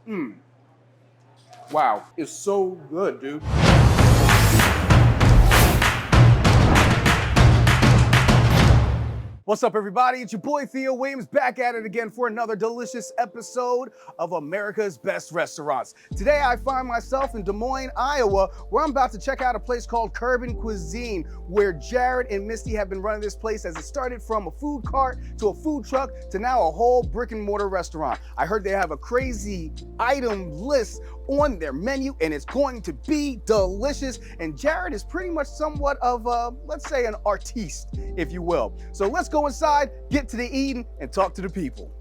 Mm. Wow, it's so good, dude. What's up, everybody? It's your boy Theo Williams back at it again for another delicious episode of America's Best Restaurants. Today, I find myself in Des Moines, Iowa, where I'm about to check out a place called Curbin Cuisine, where Jared and Misty have been running this place as it started from a food cart to a food truck to now a whole brick and mortar restaurant. I heard they have a crazy item list on their menu, and it's going to be delicious. And Jared is pretty much somewhat of let's say an artiste, if you will. So let's go inside, get to the eating, and talk to the people.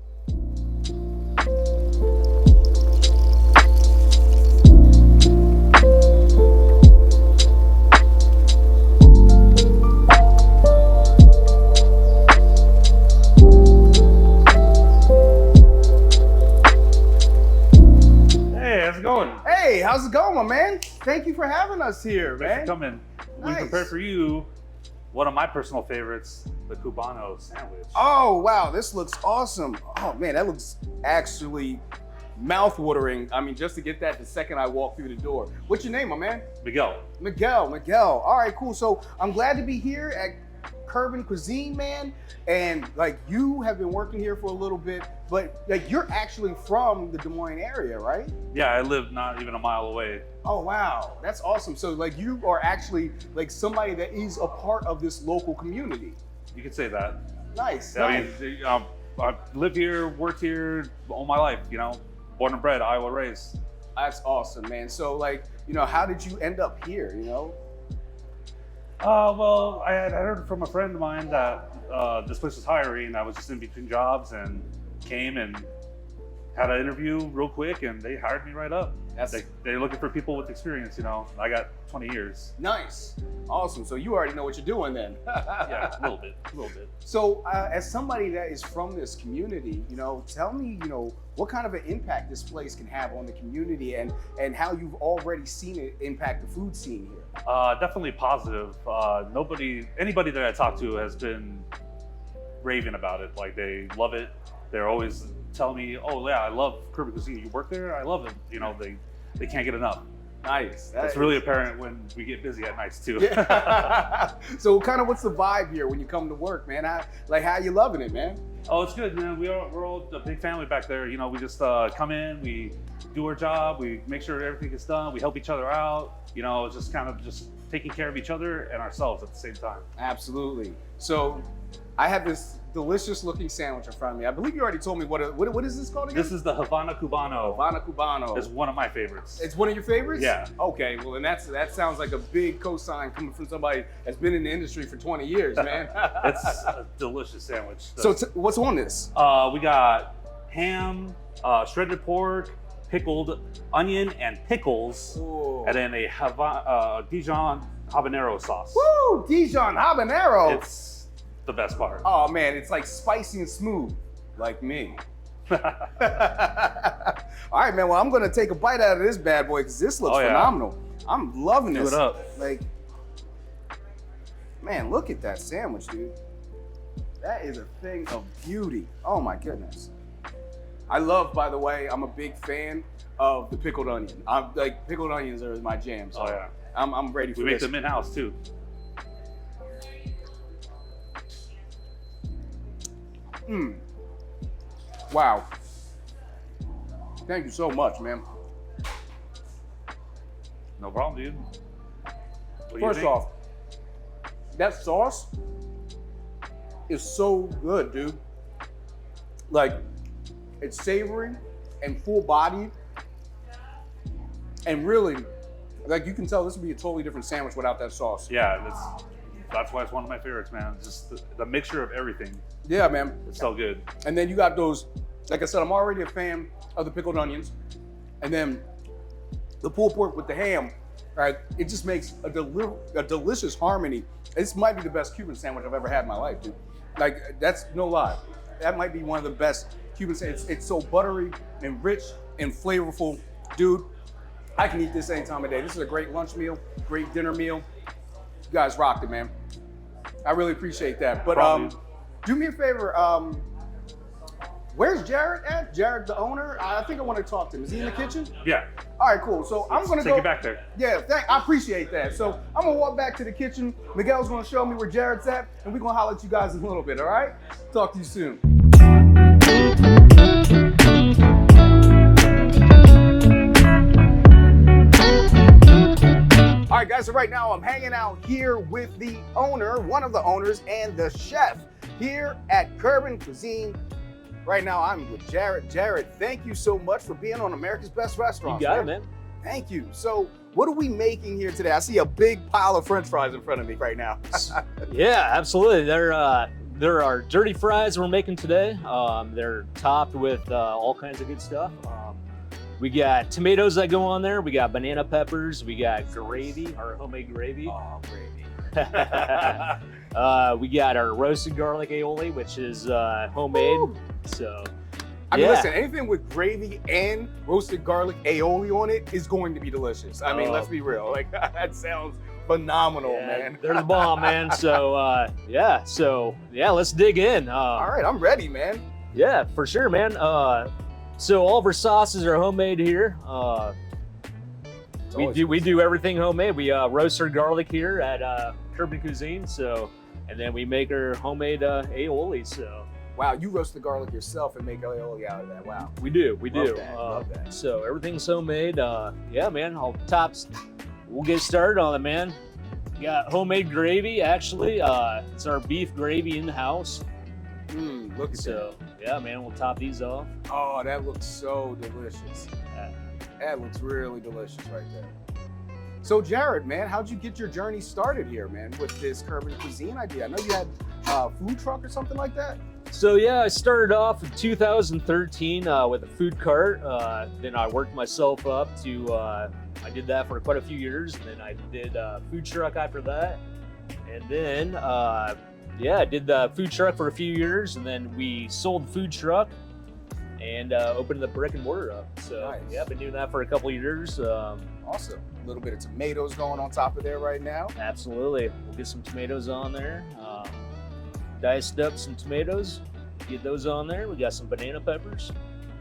Hey, how's it going, my man? Thank you for having us here, man. Thanks for coming. Nice. We prepared for you one of my personal favorites, the Cubano sandwich. Oh, wow, this looks awesome. Oh, man, that looks actually mouth-watering. I mean, just to get that the second I walk through the door. What's your name, my man? Miguel. Miguel. All right, cool. So I'm glad to be here at Curbin Cuisine, man. And like, you have been working here for a little bit, but like, you're actually from the Des Moines area, right? Yeah, I live not even a mile away. Oh, wow. That's awesome. So like, you are actually like somebody that is a part of this local community. You could say that. Nice. Yeah, Nice. I mean, I've lived here, worked here all my life, you know, born and bred, Iowa raised. That's awesome, man. So like, you know, how did you end up here, you know? Well, I had heard from a friend of mine that this place was hiring. I was just in between jobs and came and had an interview real quick, and they hired me right up. They're looking for people with experience, you know. I got 20 years. Nice. Awesome. So you already know what you're doing then. Yeah, a little bit. So as somebody that is from this community, you know, tell me, you know, what kind of an impact this place can have on the community and how you've already seen it impact the food scene here. Definitely positive. Anybody that I talked to has been raving about it. Like, they love it. They're always telling me, oh yeah, I love Curbin Cuisine. You work there? I love it. You know, they can't get enough. Nice. It's really apparent when we get busy at nights too. Yeah. So kind of what's the vibe here when you come to work, man? How you loving it, man? Oh, it's good, man. We're all a big family back there. You know, we just come in, we do our job, we make sure everything gets done, we help each other out. You know, it's just kind of just taking care of each other and ourselves at the same time. Absolutely. So I have this delicious looking sandwich in front of me. I believe you already told me what is this called again? This is the Havana Cubano. Havana Cubano. It's one of my favorites. It's one of your favorites? Yeah. Okay, well, and that sounds like a big cosign coming from somebody that's been in the industry for 20 years, man. It's a delicious sandwich. So what's on this? We got ham, shredded pork, pickled onion and pickles, Ooh. and then a Dijon habanero sauce. Woo! Dijon habanero. It's the best part. Oh man, it's like spicy and smooth, like me. All right, man. Well, I'm gonna take a bite out of this bad boy because this looks phenomenal. I'm loving this. Do it up. Like, man, look at that sandwich, dude. That is a thing of beauty. Oh my goodness. I love, by the way, I'm a big fan of the pickled onion. I'm like, pickled onions are my jam. So yeah. I'm ready for this. We make them in-house too. Wow. Thank you so much, man. No problem, dude. First off, that sauce is so good, dude. Like, it's savory and full bodied. And really, like, you can tell this would be a totally different sandwich without that sauce. Yeah, that's why it's one of my favorites, man. Just the mixture of everything. Yeah, man. It's so good. And then you got those, like I said, I'm already a fan of the pickled onions. And then the pulled pork with the ham, right? It just makes a delicious harmony. This might be the best Cuban sandwich I've ever had in my life, dude. Like, that's no lie. That might be one of the best Cuban sandwiches. It's so buttery and rich and flavorful. Dude, I can eat this any time of day. This is a great lunch meal, great dinner meal. You guys rocked it, man. I really appreciate that. But do me a favor, Where's Jared at? Jared, the owner? I think I want to talk to him. Is he in the kitchen? Yeah. All right, cool. So I'm going to Take go you back there. Yeah, I appreciate that. So I'm going to walk back to the kitchen. Miguel's going to show me where Jared's at, and we're going to holler at you guys in a little bit, all right? Talk to you soon. All right, guys, so right now I'm hanging out here with the owner, one of the owners, and the chef here at Curbin Cuisine. Right now I'm with Jared. Jared, thank you so much for being on America's Best Restaurant. You got it, man. Thank you. So what are we making here today? I see a big pile of French fries in front of me right now. Yeah, absolutely. There are dirty fries we're making today. They're topped with all kinds of good stuff. We got tomatoes that go on there. We got banana peppers. We got gravy, our homemade gravy. Oh, gravy. We got our roasted garlic aioli, which is homemade. Ooh. So, I mean, yeah. listen, anything with gravy and roasted garlic aioli on it is going to be delicious. I mean, let's be real. Like, that sounds phenomenal, Yeah, man. they're the bomb, man. So, yeah, let's dig in. All right, I'm ready, man. Yeah, for sure, man. So all of our sauces are homemade here. We do everything homemade. We roast our garlic here at Curbin Cuisine. So, and then we make our homemade aioli. So. Wow, you roast the garlic yourself and make aioli out of that. Wow. We do. Love that. So everything's homemade. Yeah, man. We'll get started on it, man. We got homemade gravy. Actually, it's our beef gravy in the house. Look at So yeah, man. We'll top these off. Oh, that looks so delicious. Yeah. That looks really delicious right there. So Jared, man, how'd you get your journey started here, man, with this Curbin Cuisine idea? I know you had a food truck or something like that. So yeah, I started off in 2013 with a food cart. Then I worked myself up to, I did that for quite a few years. And then I did a food truck after that. And then, I did the food truck for a few years. And then we sold the food truck and opened the brick and mortar up. So Nice. yeah, I've been doing that for a couple of years. Awesome. A little bit of tomatoes going on top of there right now. Absolutely. We'll get some tomatoes on there. Diced up some tomatoes, get those on there. We got some banana peppers.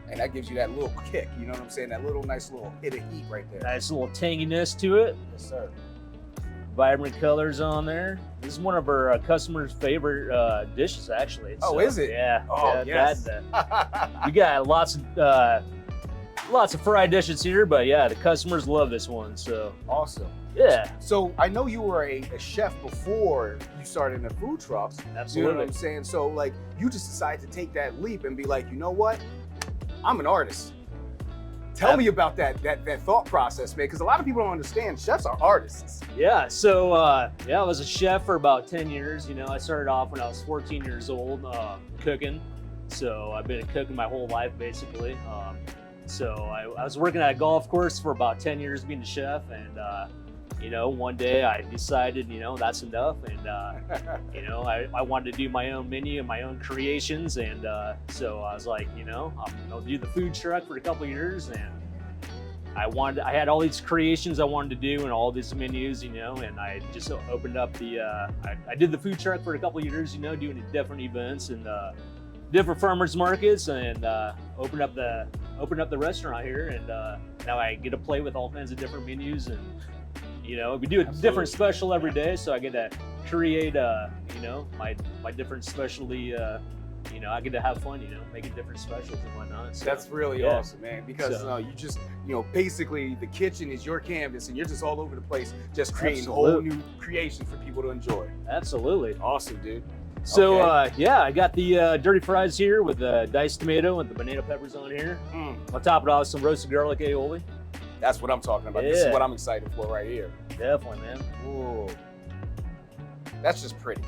And that gives you that little kick, you know what I'm saying? That little nice little hit of heat right there. Nice little tanginess to it. Yes, sir. Vibrant colors on there. This is one of our customers' favorite dishes, actually. Oh, So, is it? Yeah. Oh, yeah, yes. we got lots of fried dishes here, but yeah, the customers love this one. So Awesome. yeah, So I know you were a chef before you started in the food trucks. You know absolutely. what I'm saying? So like you just decided to take that leap and be like, you know what? I'm an artist. Tell me about that thought process, man, because a lot of people don't understand chefs are artists. Yeah, so I was a chef for about 10 years. You know, I started off when I was 14 years old cooking. So I've been cooking my whole life, basically. So I was working at a golf course for about 10 years being a chef. And, you know, one day I decided, you know, that's enough. And, you know, I wanted to do my own menu and my own creations. And so I was like, you know, I'll do the food truck for a couple of years. And I had all these creations I wanted to do and all these menus, you know, and I just opened up I did the food truck for a couple of years, you know, doing different events and different farmers markets, and opened up the restaurant here, and now I get to play with all kinds of different menus, and you know, we do a different special every day, so I get to create you know, my different specialty. You know, I get to have fun, you know, making different specials and whatnot. So, That's really yeah. awesome, man, because So- you just, you know, basically the kitchen is your canvas and you're just all over the place, just creating Absolute. whole new creations for people to enjoy. Absolutely. Awesome, dude. So Okay. yeah, I got the dirty fries here with the diced tomato and the banana peppers on here. I'll top it off with some roasted garlic aioli. That's what I'm talking about. This is Yeah. what I'm excited for right here. Definitely, man. Ooh. That's just pretty.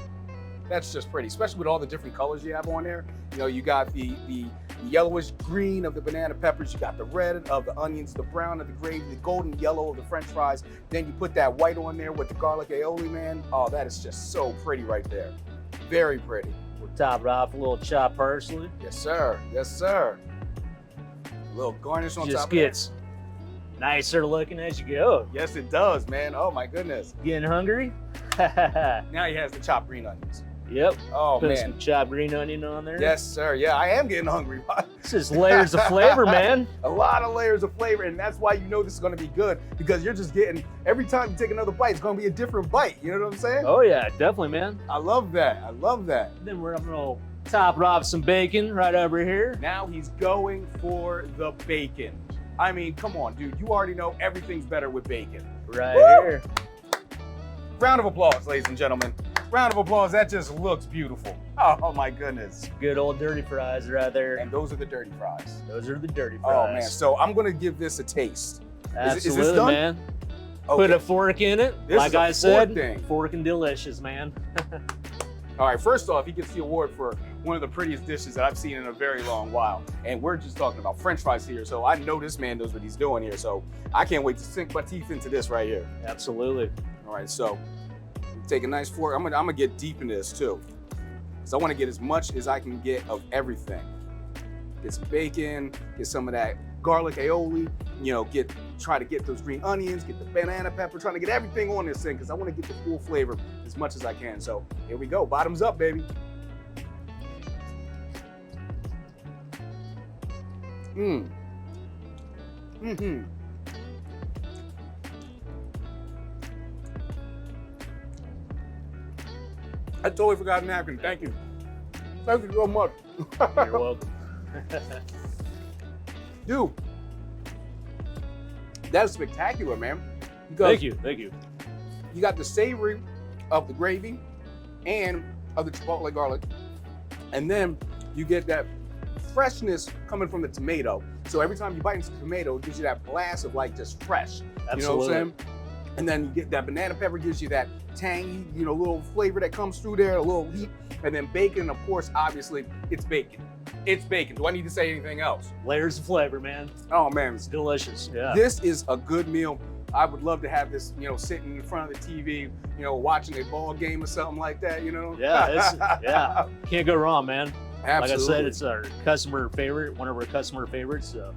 That's just pretty, especially with all the different colors you have on there. You know, you got the yellowish green of the banana peppers, you got the red of the onions, the brown of the gravy, the golden yellow of the French fries. Then you put that white on there with the garlic aioli, man. Oh, that is just so pretty right there. Very pretty. We'll top it off with a little chopped parsley. Yes, sir. Yes, sir. A little garnish on top Just of that. gets nicer looking as you go. Yes, it does, man. Oh my goodness. Getting hungry? Now he has the chopped green onions. Yep. Oh, Put man. some chopped green onion on there. Yes, sir. Yeah, I am getting hungry. It's just layers of flavor, man. A lot of layers of flavor, and that's why you know this is going to be good, because you're just getting, every time you take another bite, it's going to be a different bite. You know what I'm saying? Oh yeah, definitely, man. I love that. I love that. Then we're gonna top it off with some bacon right over here. Now he's going for the bacon. I mean, come on, dude. You already know everything's better with bacon. Right Woo! here. Round of applause, ladies and gentlemen. Round of applause. That just looks beautiful. Oh my goodness. Good old dirty fries right there. And those are the dirty fries. Those are the dirty fries. Oh man. So I'm gonna give this a taste. Absolutely, is this done? man. Okay. Put a fork in it. This like is a I said, fork thing. forking delicious, man. All right, first off, he gets the award for one of the prettiest dishes that I've seen in a very long while. And we're just talking about French fries here, so I know this man knows what he's doing here. So I can't wait to sink my teeth into this right here. Absolutely. All right, so take a nice fork. I'm gonna get deep in this too. So I wanna get as much as I can get of everything. Get some bacon, get some of that garlic aioli, you know, try to get those green onions, get the banana pepper, trying to get everything on this thing, because I want to get the full flavor as much as I can. So here we go, bottoms up, baby. I totally forgot a napkin. Thank you. Thank you so much. You're welcome. Dude, that's spectacular, man. Because Thank you. Thank you. you got the savory of the gravy and of the chipotle garlic, and then you get that freshness coming from the tomato. So every time you bite into the tomato, it gives you that blast of like just fresh. Absolutely. You know what I'm saying? And then you get that banana pepper, gives you that tangy, you know, little flavor that comes through there, a little heat. And then bacon, of course, obviously, it's bacon. It's bacon. Do I need to say anything else? Layers of flavor, man. Oh man, It's delicious. Yeah. this is a good meal. I would love to have this, you know, sitting in front of the TV, you know, watching a ball game or something like that, you know? Yeah. Can't go wrong, man. Absolutely. Like I said, it's our customer favorite, one of our customer favorites. So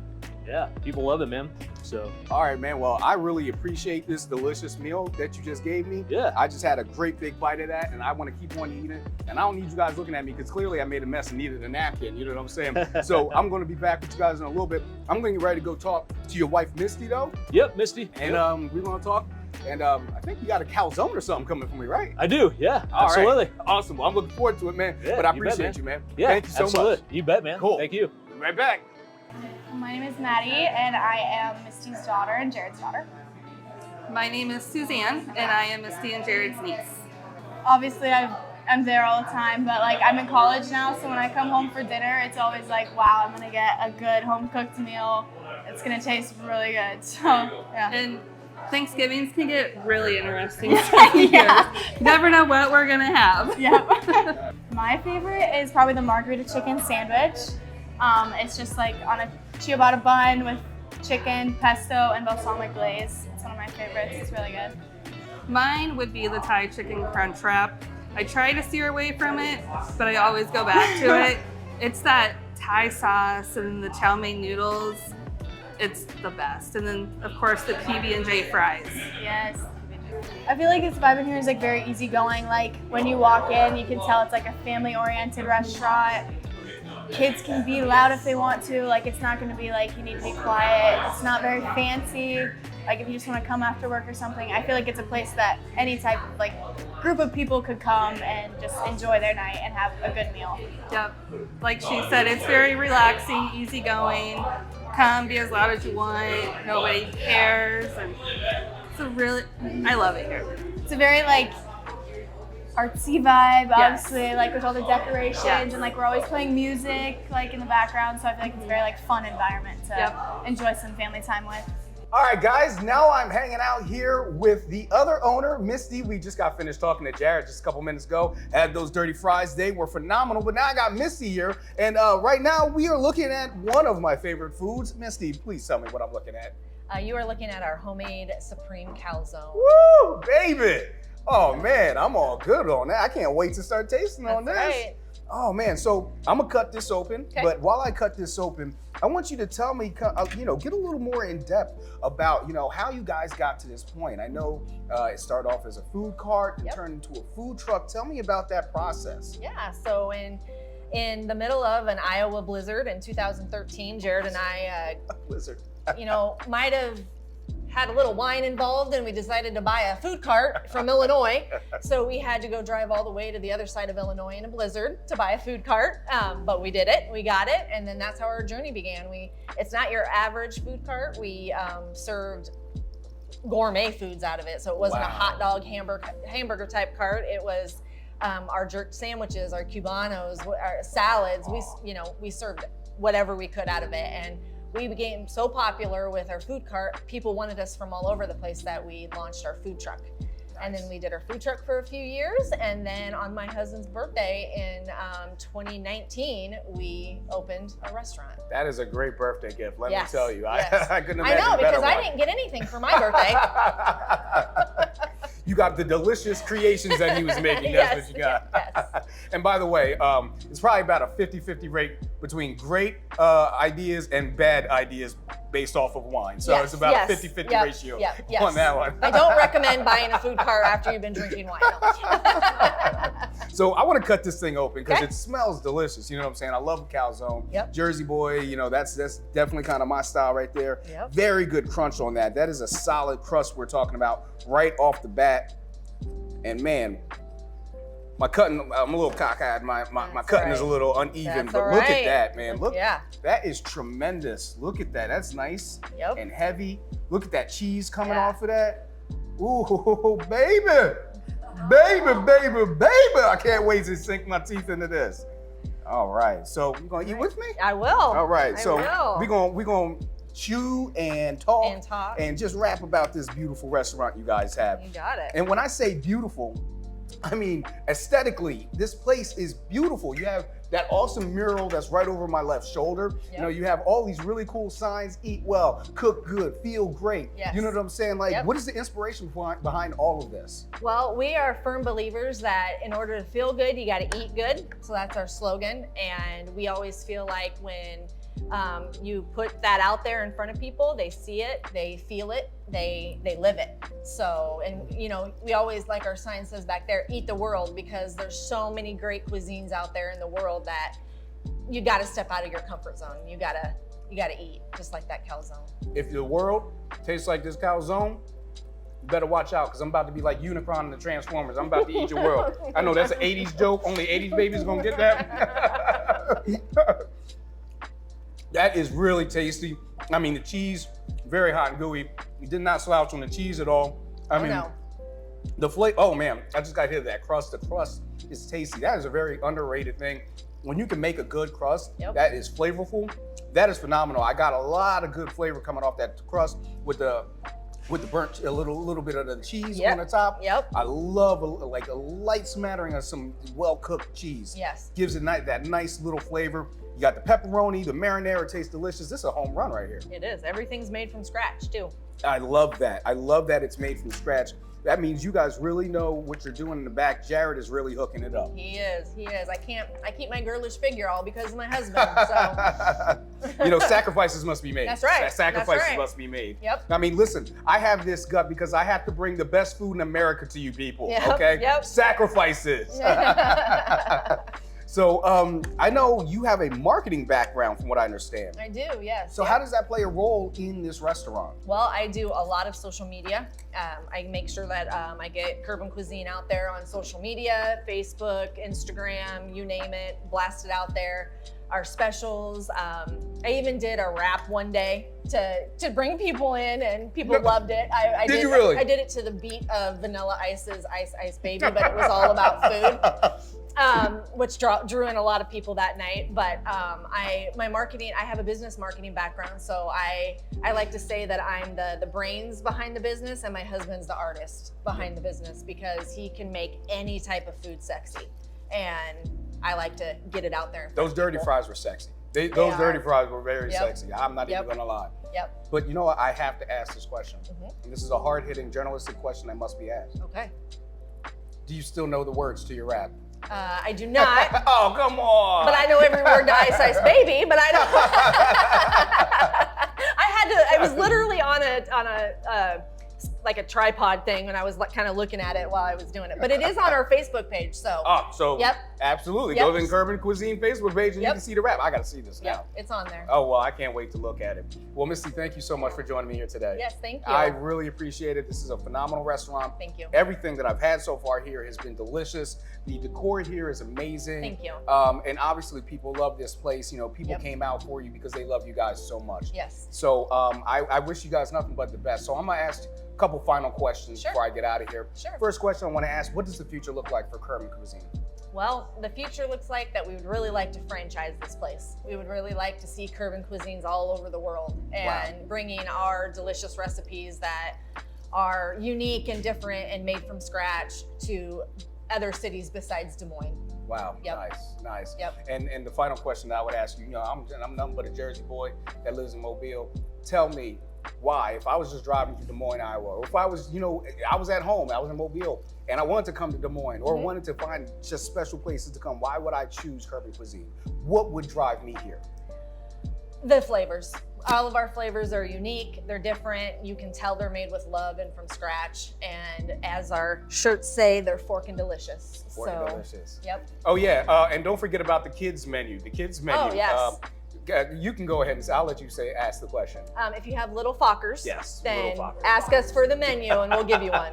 yeah, people love it, man. So All right, man. Well, I really appreciate this delicious meal that you just gave me. yeah. I just had a great big bite of that, and I want to keep on eating it. And I don't need you guys looking at me, because clearly I made a mess and needed a napkin. You know what I'm saying? So I'm going to be back with you guys in a little bit. I'm going to get ready to go talk to your wife, Misty, though. Yep, Misty. And Yep. we're going to talk. And I think you got a calzone or something coming for me, right? I do. Yeah, All right. absolutely. Awesome. Well, I'm looking forward to it, man. Yeah, but I you bet, appreciate you, man. Yeah, Thank you so absolutely. much. You bet, man. Cool. Thank you. Be right back. My name is Maddie, and I am Misty's daughter and Jared's daughter. My name is Suzanne, and I am Misty and Jared's niece. Obviously, I'm there all the time, but like I'm in college now, so when I come home for dinner, it's always like, wow, I'm gonna get a good home-cooked meal. It's gonna taste really good. So yeah. And Thanksgivings can get really interesting. Yeah. You never know what we're gonna have. Yeah. My favorite is probably the margarita chicken sandwich. It's just like on a ciabatta bun with chicken, pesto, and balsamic glaze. It's one of my favorites. It's really good. Mine would be the Thai chicken crunch wrap. I try to steer away from it, but I always go back to it. It's that Thai sauce and the chow mein noodles. It's the best. And then, of course, the PB&J fries. Yes. I feel like this vibe in here is like very easygoing. Like when you walk in, you can tell it's like a family-oriented restaurant. Kids can be loud if they want to. Like it's not going to be like you need to be quiet. It's not very fancy. Like if you just want to come after work or something, I feel like it's a place that any type of like group of people could come and just enjoy their night and have a good meal. Yep. Like she said, it's very relaxing, easygoing. Come, be as loud as you want. Nobody cares. And it's a really, I love it here. It's a very like artsy vibe, Yes. obviously, like with all the decorations Yes. and like we're always playing music like in the background. So I feel like it's a very like fun environment to Yep. enjoy some family time with. All right, guys, now I'm hanging out here with the other owner, Misty. We just got finished talking to Jared just a couple minutes ago. Had those dirty fries. They were phenomenal, but now I got Misty here. And right now we are looking at one of my favorite foods. Misty, please tell me what I'm looking at. You are looking at our homemade supreme calzone. Woo, baby. Oh man, I'm all good on that. I can't wait to start tasting on this. That's right. Oh man, so I'm gonna cut this open, Okay. but while I cut this open, I want you to tell me, you know, get a little more in depth about, you know, how you guys got to this point. I know it started off as a food cart and Yep. turned into a food truck. Tell me about that process. Yeah, so in the middle of an Iowa blizzard in 2013, Jared and I, Blizzard. you know, might have had a little wine involved, and we decided to buy a food cart from Illinois. So we had to go drive all the way to the other side of Illinois in a blizzard to buy a food cart. But we did it, we got it, and then that's how our journey began. It's not your average food cart. We served gourmet foods out of it. So it wasn't a Wow. hot dog hamburger type cart. It was our jerk sandwiches, our cubanos, our salads. We served whatever we could out of it, and we became so popular with our food cart, people wanted us from all over the place that we launched our food truck. And then we did our food truck for a few years, and then on my husband's birthday in 2019, we opened a restaurant. That is a great birthday gift, let Yes, me tell you. yes. I couldn't I imagine know, a better because I one. didn't get anything for my birthday. You got the delicious creations that he was making. That's what you got. Yes. And by the way, it's probably about a 50-50 rate between great ideas and bad ideas based off of wine. So Yes, it's about yes, a 50-50 yep, ratio yep, on that one. I don't recommend buying a food cart after you've been drinking wine. No. So I want to cut this thing open because Okay. it smells delicious. You know what I'm saying? I love a calzone. Yep. Jersey boy, you know, that's definitely kind of my style right there. Yep. Very good crunch on that. That is a solid crust we're talking about right off the bat. And man, my cutting, I'm a little cockeyed. My That's cutting is a right. little uneven, That's but all look at right. that, man. Look, Yeah. that is tremendous. Look at that. That's nice Yep. and heavy. Look at that cheese coming Yeah. off of that. Ooh, baby. Baby. I can't wait to sink my teeth into this. All right. So you gonna eat with me? I will. All right. I So will. we gonna chew and talk And talk. and just rap about this beautiful restaurant you guys have. You got it. And when I say beautiful, I mean aesthetically, this place is beautiful. You have that awesome mural that's right over my left shoulder. You know, you have all these really cool signs: eat well, cook good, feel great. Yes. You know what I'm saying? Like, Yep. what is the inspiration behind all of this? Well, we are firm believers that in order to feel good, you got to eat good. So that's our slogan. And we always feel like when you put that out there in front of people, they see it, they feel it, they live it. So, and you know, we always, like our sign says back there, eat the world, because there's so many great cuisines out there in the world that you got to step out of your comfort zone. You got to eat, just like that calzone. If the world tastes like this calzone, you better watch out, because I'm about to be like Unicron and the Transformers. I'm about to eat your world. I know that's an 80s joke. Only 80s babies gonna get that. That is really tasty. I mean, the cheese, very hot and gooey. You did not slouch on the cheese at all. I mean, no. the flavor, oh man, I just got hit of that crust. The crust is tasty. That is a very underrated thing. When you can make a good crust that is flavorful, that is phenomenal. I got a lot of good flavor coming off that crust with the burnt, a little bit of the cheese on the top. Yep. I love a light smattering of some well-cooked cheese. Yes. Gives it that nice little flavor. You got the pepperoni, the marinara tastes delicious. This is a home run right here. It is. Everything's made from scratch too. I love that. I love that it's made from scratch. That means you guys really know what you're doing in the back. Jared is really hooking it up. He is. I keep my girlish figure all because of my husband. So You know, sacrifices must be made. That's right. Sacrifices That's right. must be made. Yep. I mean, listen, I have this gut because I have to bring the best food in America to you people. Yep, Okay? yep. Sacrifices. So I know you have a marketing background from what I understand. I do, yes. So how does that play a role in this restaurant? Well, I do a lot of social media. I make sure that I get Curbin Cuisine out there on social media, Facebook, Instagram, you name it, blast it out there. Our specials. I even did a rap one day to bring people in, and people loved it. Did you really? I did it to the beat of Vanilla Ice's Ice Ice Baby, but it was all about food. Which drew in a lot of people that night. But my marketing, I have a business marketing background, so I like to say that I'm the brains behind the business, and my husband's the artist behind the business, because he can make any type of food sexy, and I like to get it out there. Those dirty fries were sexy. Those are. dirty fries were very Yep. sexy. I'm not even Yep. gonna lie. Yep. But you know what? I have to ask this question. Mhm. And this is a hard-hitting journalistic question that must be asked. Okay. Do you still know the words to your rap? I do not. Oh, come on. But I know every word to Ice Ice Baby, but I don't. I was literally on a like a tripod thing when I was kind of looking at it while I was doing it. But it is on our Facebook page, so. Oh, so Yep. absolutely. Yep. Go to the Curbin Cuisine Facebook page and you Yep. can see the wrap. I got to see this now. Yep, it's on there. Oh, well, I can't wait to look at it. Well, Misty, thank you so much for joining me here today. Yes, thank you. I really appreciate it. This is a phenomenal restaurant. Thank you. Everything that I've had so far here has been delicious. The decor here is amazing. Thank you. And obviously people love this place. You know, people Yep. came out for you because they love you guys so much. Yes. So I wish you guys nothing but the best. So I'm gonna ask a couple final questions Sure. before I get out of here. Sure. First question I want to ask, what does the future look like for Curbin Cuisine? Well, the future looks like that we would really like to franchise this place. We would really like to see Curbin Cuisines all over the world and bringing our delicious recipes that are unique and different and made from scratch to other cities besides Des Moines. Wow, Yep. nice. Yep. And the final question that I would ask you, you know, I'm nothing but a Jersey boy that lives in Mobile. Tell me why, if I was just driving through Des Moines, Iowa, or if I was, you know, I was at home, I was in Mobile, and I wanted to come to Des Moines or wanted to find just special places to come, why would I choose Curbin Cuisine? What would drive me here? The flavors. All of our flavors are unique. They're different. You can tell they're made with love and from scratch. And as our shirts say, they're Forkin delicious. Forkin delicious. Yep. Oh yeah, and don't forget about the kids menu. The kids menu. Oh, yes. You can go ahead and I'll let you ask the question. If you have little Fockers, Yes, then little Fockers. ask us for the menu and we'll give you one.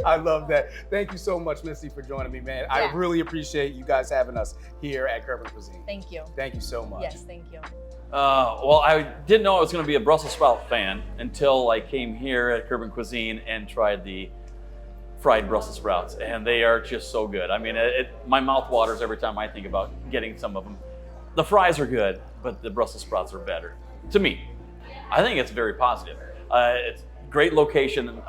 I love that. Thank you so much, Misty, for joining me, man. I Yeah. really appreciate you guys having us here at Curbin Cuisine. Thank you. Thank you so much. Yes, thank you. Well, I didn't know I was going to be a Brussels sprout fan until I came here at Curbin Cuisine and tried the fried Brussels sprouts, and they are just so good. I mean, my mouth waters every time I think about getting some of them. The fries are good, but the Brussels sprouts are better. To me, I think it's very positive. It's great location,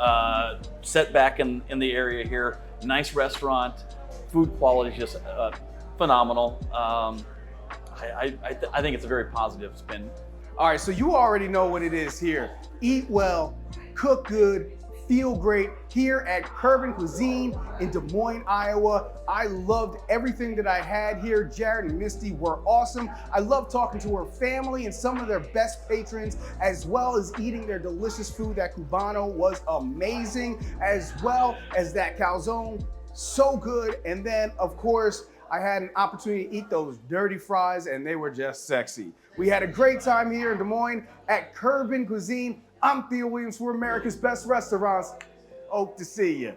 set back in the area here. Nice restaurant, food quality is just phenomenal. I think it's a very positive spin. All right, so you already know what it is here. Eat well, cook good, feel great here at Curbin Cuisine in Des Moines, Iowa. I loved everything that I had here. Jared and Misty were awesome. I loved talking to her family and some of their best patrons, as well as eating their delicious food. That Cubano was amazing, as well as that calzone, so good. And then, of course, I had an opportunity to eat those dirty fries and they were just sexy. We had a great time here in Des Moines at Curbin Cuisine. I'm Theo Williams for America's Best Restaurants. Hope to see you.